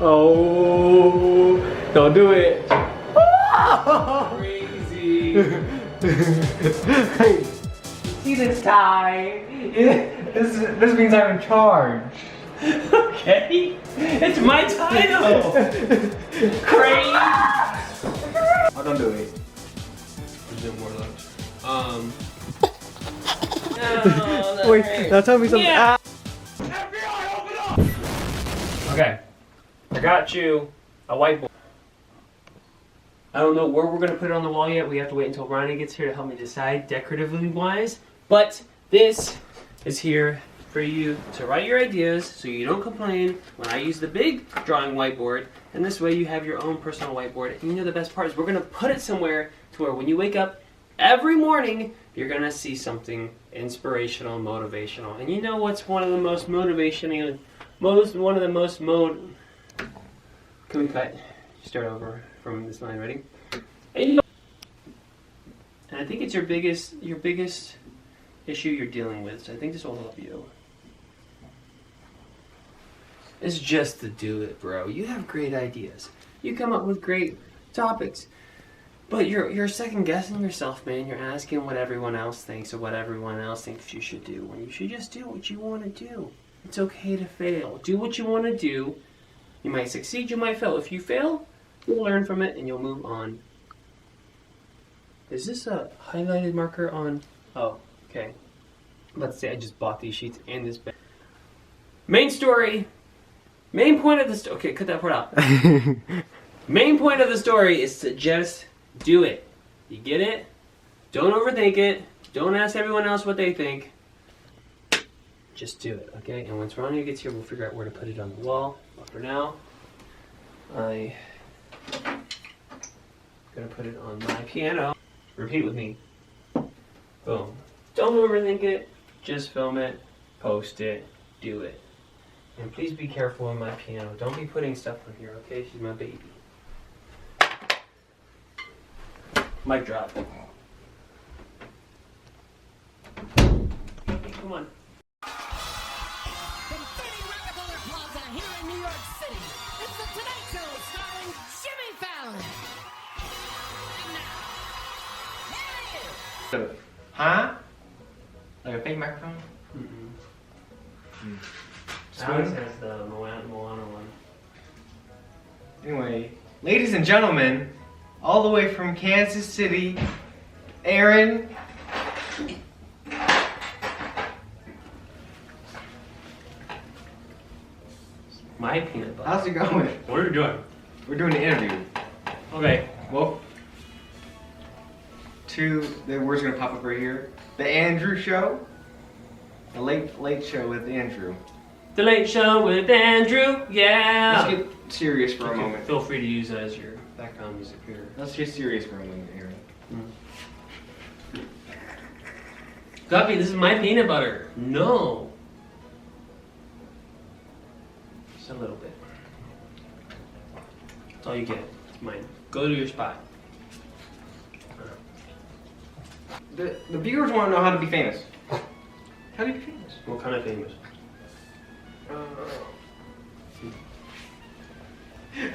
Oh, don't do it. Crazy. Hey, See this tie? this means I'm in charge. Okay. It's my title. Crazy. Oh, don't do it. No, Wait, now tell me something. Yeah. FBI, open up! Okay. I got you a whiteboard. I don't know where we're gonna put it on the wall yet. We have to wait until Ronnie gets here to help me decide decoratively wise. But this is here for you to write your ideas so you don't complain when I use the big drawing whiteboard. And this way you have your own personal whiteboard. And you know the best part is we're gonna put it somewhere to where when you wake up every morning, you're gonna see something inspirational, motivational. And you know what's one of the most motivational, Can we cut? Start over from this line, ready? And I think it's your biggest issue you're dealing with. So I think this will help you. It's just to do it, bro. You have great ideas. You come up with great topics. But you're second guessing yourself, man. You're asking what everyone else thinks or what everyone else thinks you should do when you should just do what you want to do. It's okay to fail. Do what you want to do. You might succeed, you might fail. If you fail, you'll learn from it and you'll move on. Is this a highlighted marker on? Oh, okay. Let's say I just bought these sheets and this bag. Main story. Main point of the story. Okay, cut that part out. Main point of the story is to just do it. You get it? Don't overthink it. Don't ask everyone else what they think. Just do it, okay? And once Ronnie gets here, we'll figure out where to put it on the wall. But for now, I'm gonna put it on my piano. Repeat with me. Boom. Don't overthink it. Just film it, post it, do it. And please be careful on my piano. Don't be putting stuff on here, okay? She's my baby. Mic drop. Come on. Confetti Rockefeller Plaza here in New York City. It's the Tonight Show starring Jimmy Fallon. And now, here it is. Huh? Like a fake microphone? Alex has the Moana one. Anyway, ladies and gentlemen, all the way from Kansas City, Aaron. My peanut butter. How's it going? What are you doing? We're doing an interview. Okay. Well, the word's gonna pop up right here. The Andrew Show. The late show with Andrew. The Late Show with Andrew, yeah! Let's get serious for a moment. Feel free to use that as your background music here. Let's get serious for a moment, Aaron. Guppy, this is my peanut butter. No. Just a little bit. That's all you get. It's mine. Go to your spot. The viewers want to know how to be famous. How do you be famous? What kind of famous?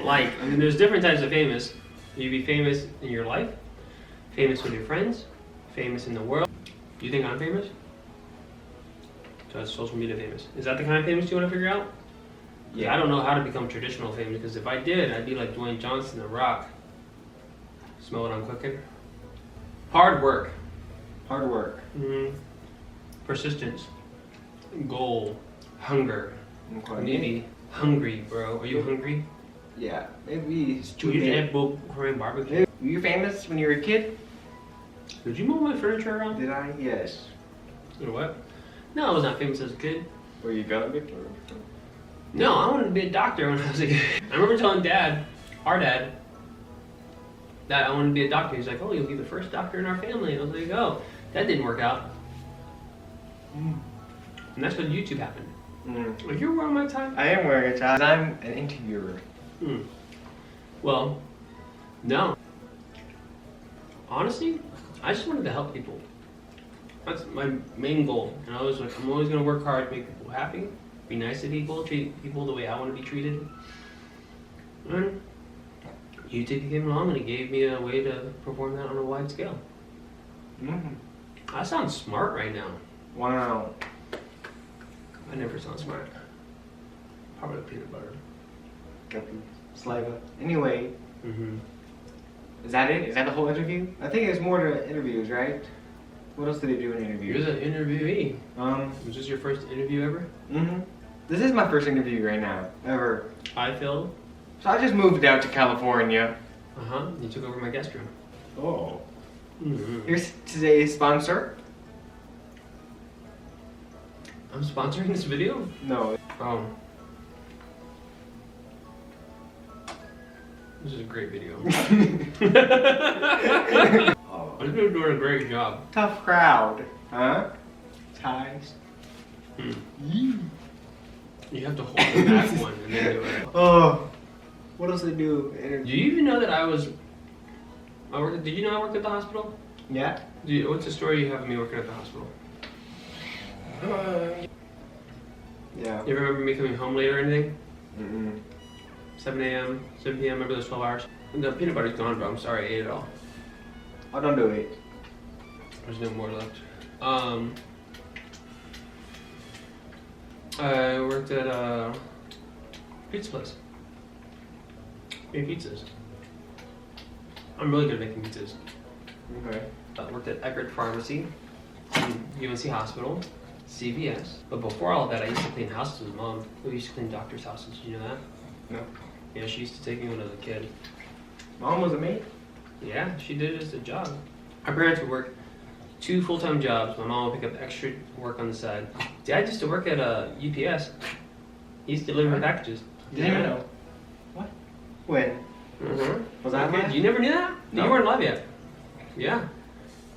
Like, I mean, there's different types of famous. You be famous in your life, famous with your friends, famous in the world. Do you think I'm famous? So that's social media famous. Is that the kind of famous you want to figure out? Yeah. I don't know how to become traditional famous because if I did, I'd be like Dwayne Johnson, The Rock. Smell what I'm cooking? Hard work. Hard work. Persistence. Goal. Hunger. Okay. Maybe hungry, bro. Are you hungry? Yeah, maybe it's too You big. had Korean barbecue. Were you famous when you were a kid? Did you move my furniture around? Did I? Yes. You know what? No, I was not famous as a kid. Were you gonna be? No, I wanted to be a doctor when I was a kid. I remember telling Dad, our dad, that I wanted to be a doctor. He's like, oh, you'll be the first doctor in our family. And I was like, oh, that didn't work out. And that's when YouTube happened. Are you wearing my tie? I am wearing a tie. I'm an interviewer. Well, no. Honestly, I just wanted to help people. That's my main goal. And I was like, I'm always gonna work hard to make people happy, be nice to people, treat people the way I want to be treated. And YouTube came along and it gave me a way to perform that on a wide scale. Mm. I sound smart right now. Wow. I never sound smart. Probably peanut butter. Guppy. Saliva. Anyway, Mm-hmm. is that it? Is that the whole interview? I think there's more to interviews, right? What else did they do in You're interviews? the interviewee. Was this your first interview ever? Mm-hmm. This is my first interview right now, ever. I filled. So I just moved out to California. Uh-huh. You took over my guest room. Oh. Mm-hmm. Here's today's sponsor. I'm sponsoring this video? No. Oh. This is a great video. Oh. I think you're doing a great job. Tough crowd. Huh? Ties. Hmm. Yee. You have to hold the back one and then do it. Oh. What else they do? Do you even know that did you know I worked at the hospital? Yeah? What's the story you have of me working at the hospital? Yeah. You remember me coming home late or anything? Mm-mm. 7 a.m., 7 p.m., remember those 12 hours? The peanut butter's gone, bro. I'm sorry, I ate it all. Oh, don't do it. There's no more left. I worked at a pizza place. Made pizzas. I'm really good at making pizzas. Okay. I worked at Eckerd Pharmacy, UNC Hospital, CVS. But before all that, I used to clean houses with Mom. We used to clean doctors' houses. Did you know that? No. Yeah, she used to take me when I was a kid. Mom was a maid? Yeah, she did it as a job. Our parents would work 2 full-time jobs. My mom would pick up extra work on the side. Dad used to work at UPS. He used to deliver packages. Didn't even know. What? When? Mm-hmm. Was I Okay, alive? you never knew that? No. You weren't alive yet. Yeah.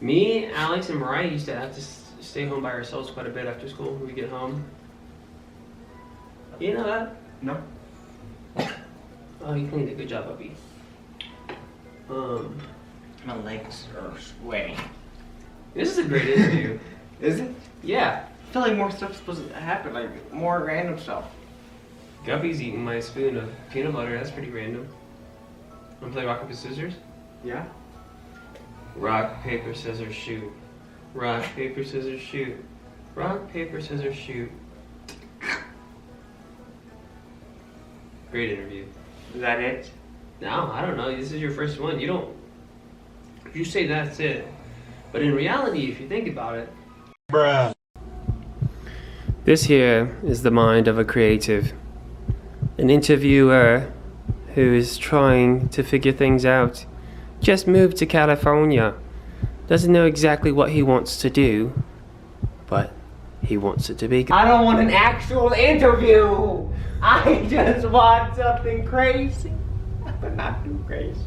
Me, Alex, and Mariah used to have to stay home by ourselves quite a bit after school when we get home. You know that? No. Oh, you cleaned a good job, Bubby. My legs are sweating. This is a great interview. Is it? Yeah. I feel like more stuff's supposed to happen, like more random stuff. Guppy's eating my spoon of peanut butter. That's pretty random. Wanna play rock, paper, scissors? Yeah? Rock, paper, scissors, shoot. Rock, paper, scissors, shoot. Rock, paper, scissors, shoot. Great interview. Is that it? No, I don't know. This is your first one. You say that's it. But in reality, if you think about it. Bruh. This here is the mind of a creative. An interviewer who is trying to figure things out. Just moved to California. Doesn't know exactly what he wants to do, but he wants it to be good. I don't want an actual interview. I just want something crazy, but not too crazy.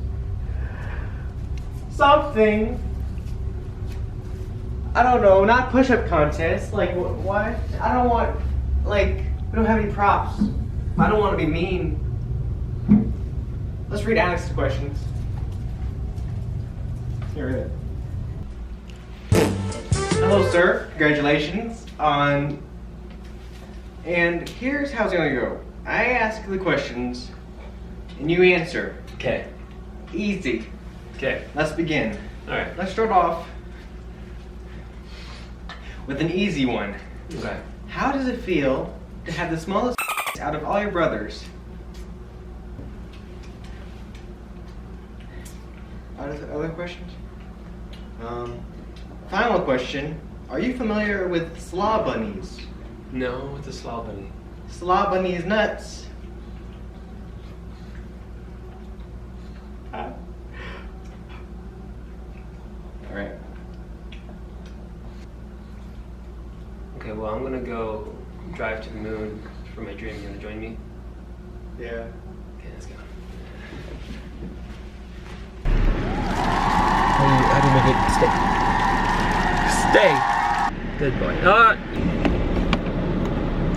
Something. I don't know, not push-up contest. Like what? I don't want. Like we don't have any props. I don't want to be mean. Let's read Alex's questions. Here it is. Hello, sir. Congratulations on. And here's how it's gonna go. I ask the questions, and you answer. Okay. Easy. Okay. Let's begin. Alright. Let's start off with an easy one. Okay. How does it feel to have the smallest out of all your brothers? Other questions? Final question. Are you familiar with slaw bunnies? No, with the slaw bunny. Slaw bunnies nuts. Alright. Okay, well, I'm gonna go drive to the moon for my dream. You wanna join me? Yeah. Okay, let's go. How do you make it stay? Stay! Good boy.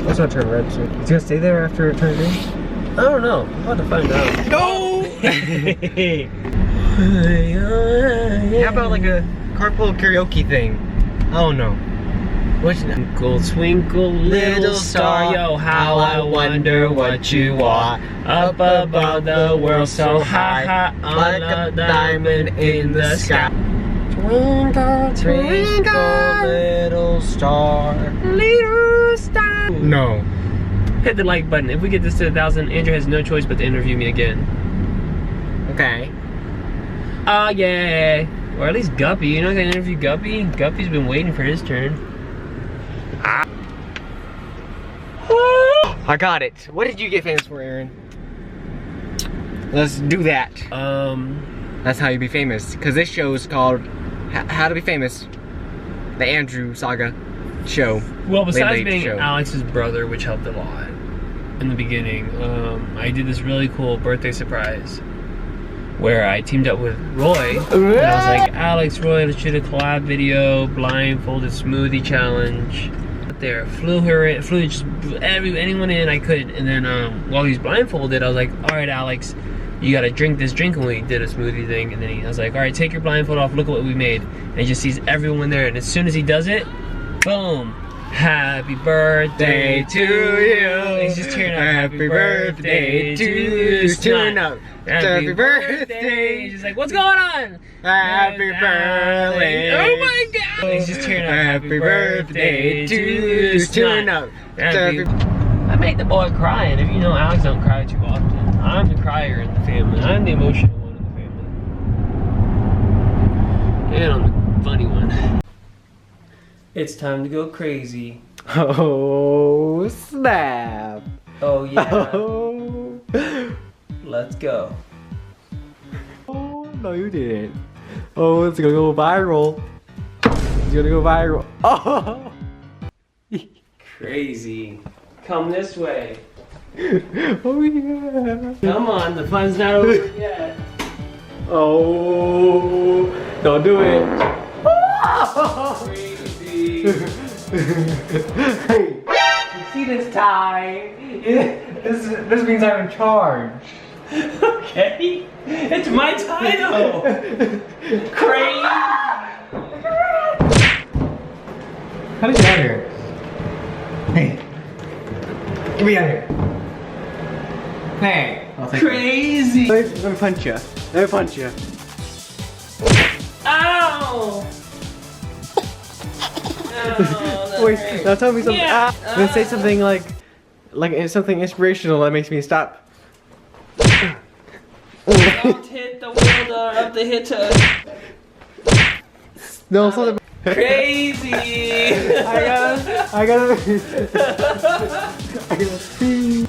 Let's not turn red soon. It's gonna stay there after it turns green? I don't know. I'm about to find out. No! How about like a carpool karaoke thing? Oh no. What's Twinkle, twinkle, little star, yo, how I wonder what you are. Up above the world so high, high on a diamond in the sky. Twinkle, twinkle, little star. little star. No. Hit the like button. If we get this to 1,000, Andrew has no choice but to interview me again. Okay. Oh, yeah. Or at least Guppy. You know I can interview Guppy? Guppy's been waiting for his turn. I got it. What did you get famous for, Aaron? Let's do that. That's how you be famous. Cause this show is called How to Be Famous. The Andrew Saga show. Well, besides Late being show. Alex's brother, which helped a lot in the beginning, I did this really cool birthday surprise where I teamed up with Roy. And I was like, Alex, Roy, let's shoot a collab video, blindfolded smoothie challenge. There, flew just anyone in I could, and then while he's blindfolded, I was like, all right, Alex, you gotta drink this drink, and we did a smoothie thing, and then I was like, all right, take your blindfold off, look at what we made, and he just sees everyone there, and as soon as he does it, boom, happy birthday to you. He's just tearing up, happy birthday to you. He's tearing up. Happy birthday. He's just like, what's going on? Happy birthday. Oh my god. He's just tearing up, Happy birthday to you. He's tearing up. I make the boy cry, and if you know, Alex don't cry too often. I'm the crier in the family. I'm the emotional one in the family. And I'm the funny one. It's time to go crazy. Oh, snap. Oh yeah. Oh. Let's go. Oh, no, you didn't. Oh, it's gonna go viral. It's gonna go viral. Oh. Crazy. Come this way. Oh, yeah. Come on, the fun's not over yet. Oh, don't do it. Crazy. Hey, you see this tie? This means I'm in charge. Okay. It's my tie though. Crazy. How did you get out of here? Hey, get me out of here. Hey, I'll take Crazy. Let me punch you. Let me punch you. Ow. Oh, Wait, now tell me something. Yeah. Then say something like it's something inspirational that makes me stop. Don't hit the wheel of the hitter. No, something. Crazy. I gotta pee.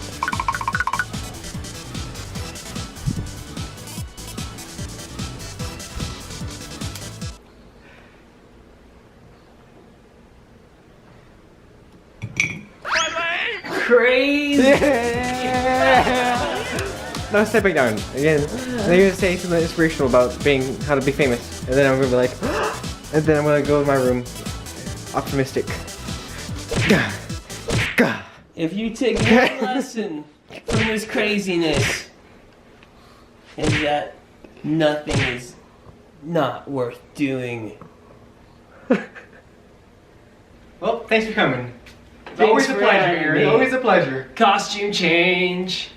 Crazy. Yeah. Now step back down again. And then you're gonna say something inspirational about how to be famous, and then I'm gonna be like, and then I'm gonna go in my room, optimistic. If you take one lesson from this craziness, is that nothing is not worth doing. Well, thanks for coming. It's Thanks always a for pleasure, having Aaron. me. Always a pleasure. Costume change.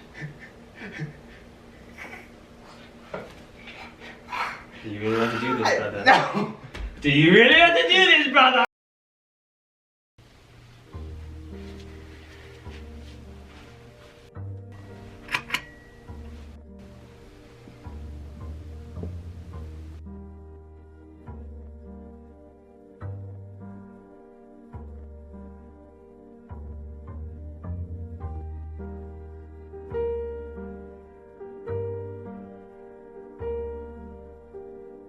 Do you really want to do this, brother? No. Do you really have to do this, brother?